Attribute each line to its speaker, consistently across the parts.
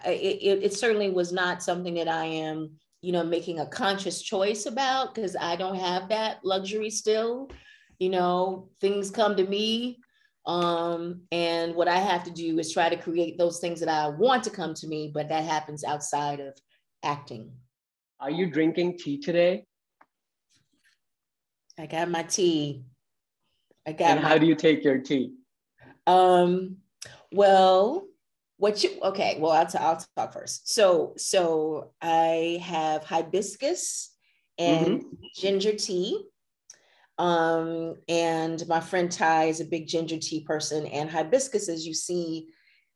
Speaker 1: it certainly was not something that I am, making a conscious choice about, because I don't have that luxury still. Things come to me. And what I have to do is try to create those things that I want to come to me, but that happens outside of acting.
Speaker 2: Are you drinking tea today?
Speaker 1: I got my tea.
Speaker 2: And how do you take your tea?
Speaker 1: Well, I'll talk first. So I have hibiscus and ginger tea. And my friend Ty is a big ginger tea person, and hibiscus, as you see,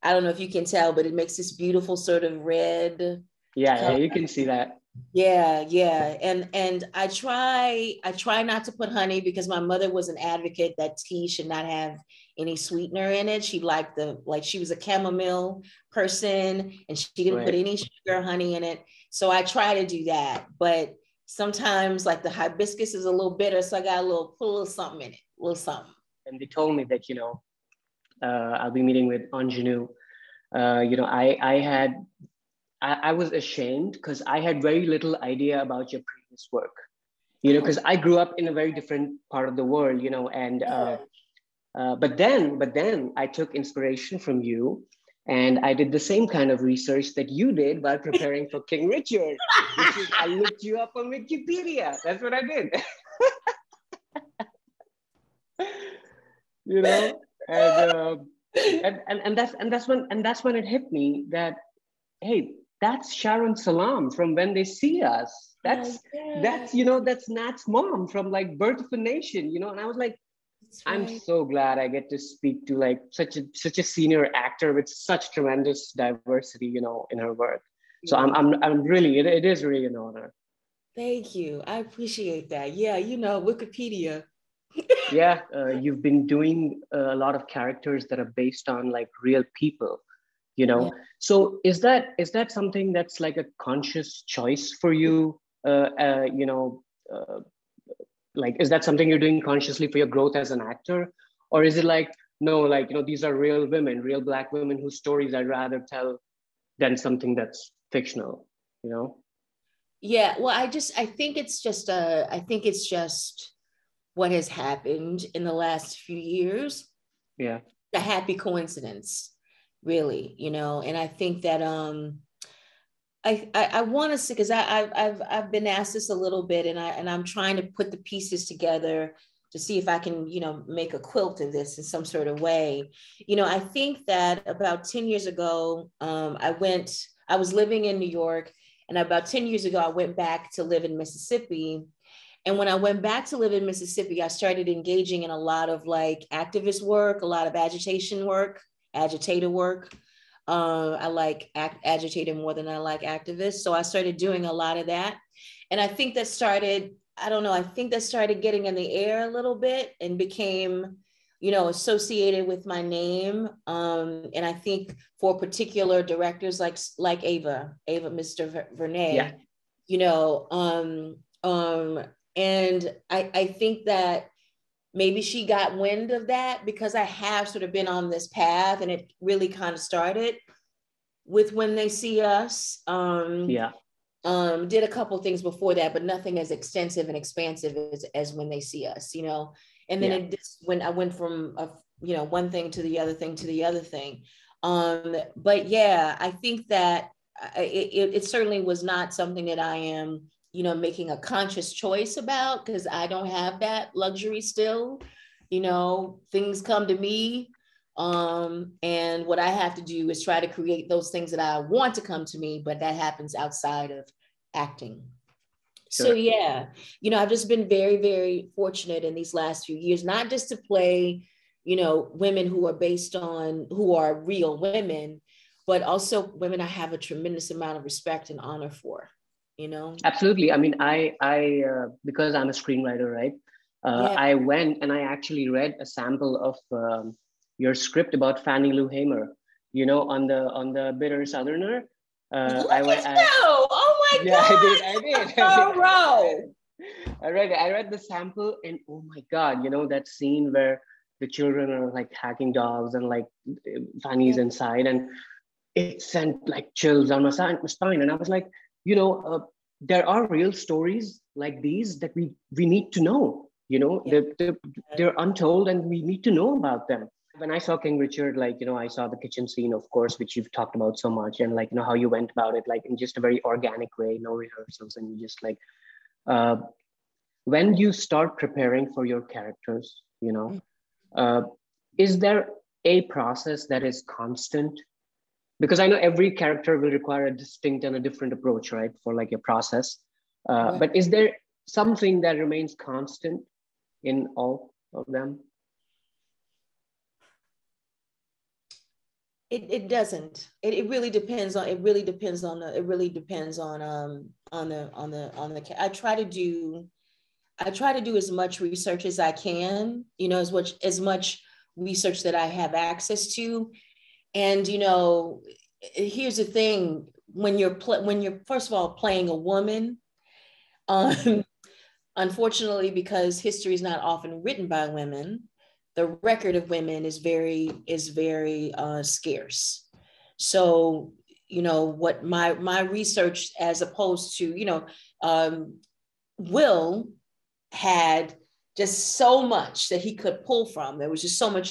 Speaker 1: I don't know if you can tell, but it makes this beautiful sort of red.
Speaker 2: Yeah, you can see that.
Speaker 1: Yeah. And I try not to put honey, because my mother was an advocate that tea should not have any sweetener in it. She liked she was a chamomile person, and she didn't put any sugar or honey in it. So I try to do that. But sometimes like the hibiscus is a little bitter. So I got put a little something in it, a little something.
Speaker 2: And they told me that, I'll be meeting with Aunjanue. I was ashamed because I had very little idea about your previous work, because I grew up in a very different part of the world, and but then I took inspiration from you, and I did the same kind of research that you did while preparing for King Richard, which is I looked you up on Wikipedia. That's what I did. And that's when it hit me that, hey, that's Sharon Salam from When They See Us. That's Nat's mom from like Birth of a Nation, and I was like, I'm so glad I get to speak to such a senior actor with such tremendous diversity, in her work. So I'm really, it is really an honor.
Speaker 1: Thank you. I appreciate that. Yeah, Wikipedia.
Speaker 2: Yeah, you've been doing a lot of characters that are based on like real people, Yeah. So is that something that's like a conscious choice for you? Like, is that something you're doing consciously for your growth as an actor? Or is it like, no, these are real women, real Black women whose stories I'd rather tell than something that's fictional,
Speaker 1: Yeah, well, I think it's just what has happened in the last few years.
Speaker 2: Yeah.
Speaker 1: A happy coincidence, really, and I think that I want to see, because I've been asked this a little bit, and I'm trying to put the pieces together to see if I can make a quilt of this in some sort of way. I think that about 10 years ago, I was living in New York, and about 10 years ago I went back to live in Mississippi. And when I went back to live in Mississippi, I started engaging in a lot of like activist work, a lot of agitator work. I like agitated more than I like activists. So I started doing a lot of that. And I think that started getting in the air a little bit and became, associated with my name. And I think for particular directors like Ava Mr. Vernay, and I think that maybe she got wind of that, because I have sort of been on this path, and it really kind of started with When They See Us. Did a couple of things before that, but nothing as extensive and expansive as When They See Us, And then when I went from one thing to the other thing to the other thing. But yeah, I think that it certainly was not something that I am making a conscious choice about, because I don't have that luxury still. Things come to me. And what I have to do is try to create those things that I want to come to me, but that happens outside of acting. Sure. So yeah, I've just been very, very fortunate in these last few years, not just to play, women who are real women, but also women I have a tremendous amount of respect and honor for.
Speaker 2: Absolutely. I mean, I because I'm a screenwriter, right? I went and I actually read a sample of your script about Fannie Lou Hamer, on the Bitter Southerner.
Speaker 1: Oh my God!
Speaker 2: I did. I read the sample, and oh my God, that scene where the children are like hacking dogs and like Fanny's inside, and it sent like chills down my spine. And I was like, there are real stories like these that we need to know.
Speaker 1: Yeah.
Speaker 2: They're untold, and we need to know about them. When I saw King Richard, like, I saw the kitchen scene, of course, which you've talked about so much, and like, how you went about it, like in just a very organic way, no rehearsals, and you just like, uh, when you start preparing for your characters, uh, is there a process that is constant? Because I know every character will require a distinct and a different approach, right, for like a process.
Speaker 1: Right.
Speaker 2: But is there something that remains constant in all of them?
Speaker 1: It doesn't. It really depends on. It really depends on the. It really depends on the. I try to do as much research as I can. As much research that I have access to. And here's the thing: when you're first of all playing a woman, unfortunately, because history is not often written by women, the record of women is very scarce. So what my research, as opposed to Will had just so much that he could pull from. There was just so many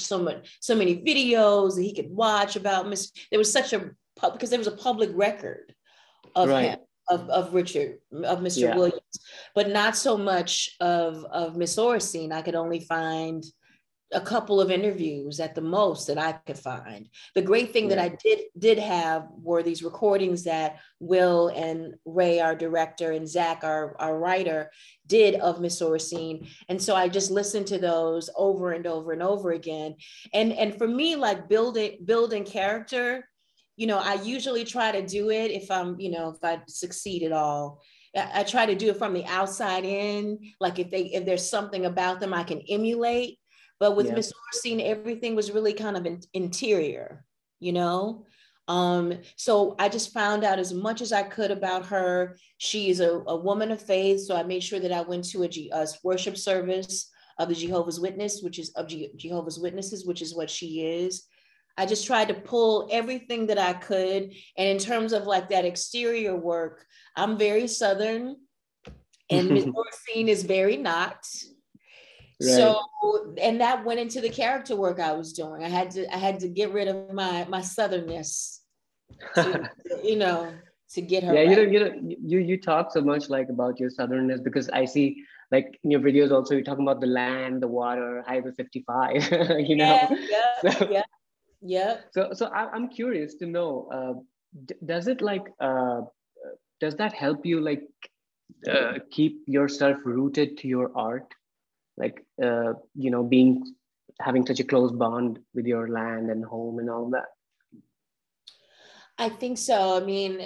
Speaker 1: videos that he could watch about Miss. There was because there was a public record of him, of Richard, of Mr. Williams, but not so much of Miss Oracene. I could only find a couple of interviews at the most that I could find. The great thing that I did have were these recordings that Will and Ray, our director, and Zach, our writer, did of Miss Oracene. And so I just listened to those over and over and over again. And for me, like building character, I usually try to do it if I succeed at all. I try to do it from the outside in, like if there's something about them I can emulate. But with Miss Oracene, everything was really kind of interior, So I just found out as much as I could about her. She is a woman of faith. So I made sure that I went to a worship service of the Jehovah's Witnesses, which is what she is. I just tried to pull everything that I could. And in terms of like that exterior work, I'm very Southern, and Miss Oracene is very not. Right. So, and that went into the character work I was doing. I had to get rid of my southernness to get her.
Speaker 2: Yeah,
Speaker 1: right.
Speaker 2: You talk so much like about your southernness, because I see like in your videos also you're talking about the land, the water, Highway 55.
Speaker 1: Yeah.
Speaker 2: So I'm curious to know, does that help you like keep yourself rooted to your art? Like, having such a close bond with your land and home and all that?
Speaker 1: I think so. I mean,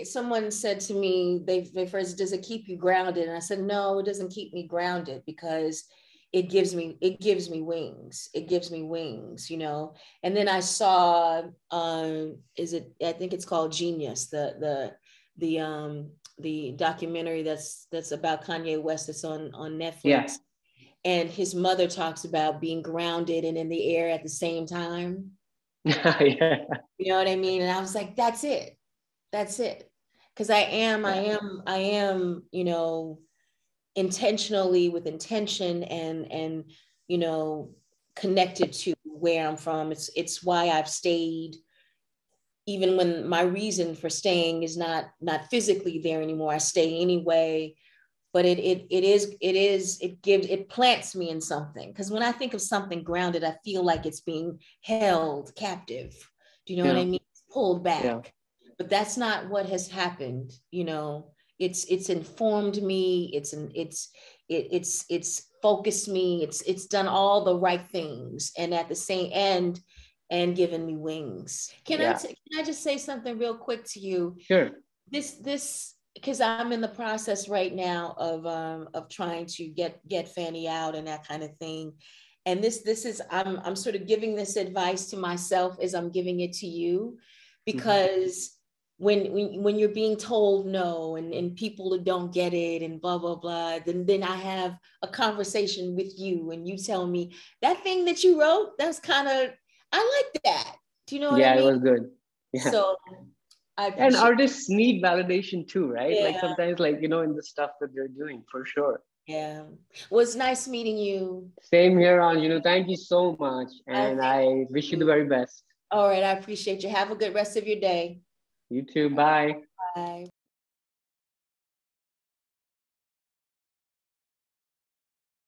Speaker 1: someone said to me, they first, does it keep you grounded? And I said, no, it doesn't keep me grounded, because it gives me wings. It gives me wings, And then I saw, I think it's called Genius, the documentary that's about Kanye West, that's on Netflix. Yeah. And his mother talks about being grounded and in the air at the same time.
Speaker 2: Yeah.
Speaker 1: You know what I mean? And I was like, that's it. Because I am, intentionally, with intention and connected to where I'm from. It's why I've stayed, even when my reason for staying is not physically there anymore. I stay anyway. But it plants me in something. Because when I think of something grounded, I feel like it's being held captive. Do you know what I mean? It's pulled back. Yeah. But that's not what has happened. It's informed me. It's focused me. It's done all the right things, and at the same end, and given me wings. Can I just say something real quick to you?
Speaker 2: Sure.
Speaker 1: This. Because I'm in the process right now of trying to get Fanny out and that kind of thing. And this is, I'm sort of giving this advice to myself as I'm giving it to you, because when you're being told no and people who don't get it and blah, blah, blah, then I have a conversation with you and you tell me that thing that you wrote, that's kind of, I like that. Do you know what I mean?
Speaker 2: Yeah, it was good. Yeah.
Speaker 1: So I
Speaker 2: And
Speaker 1: appreciate.
Speaker 2: artists need validation too, right?
Speaker 1: Yeah.
Speaker 2: Like sometimes, like, you know, in the stuff that they're doing, for sure.
Speaker 1: Yeah. Well, it's nice meeting you.
Speaker 2: Same here, Aunjanue. Thank you so much.
Speaker 1: I
Speaker 2: And
Speaker 1: thank
Speaker 2: I wish you the
Speaker 1: you.
Speaker 2: very best.
Speaker 1: All right. I appreciate you. Have a good rest of your day.
Speaker 2: You too. Bye.
Speaker 1: Bye.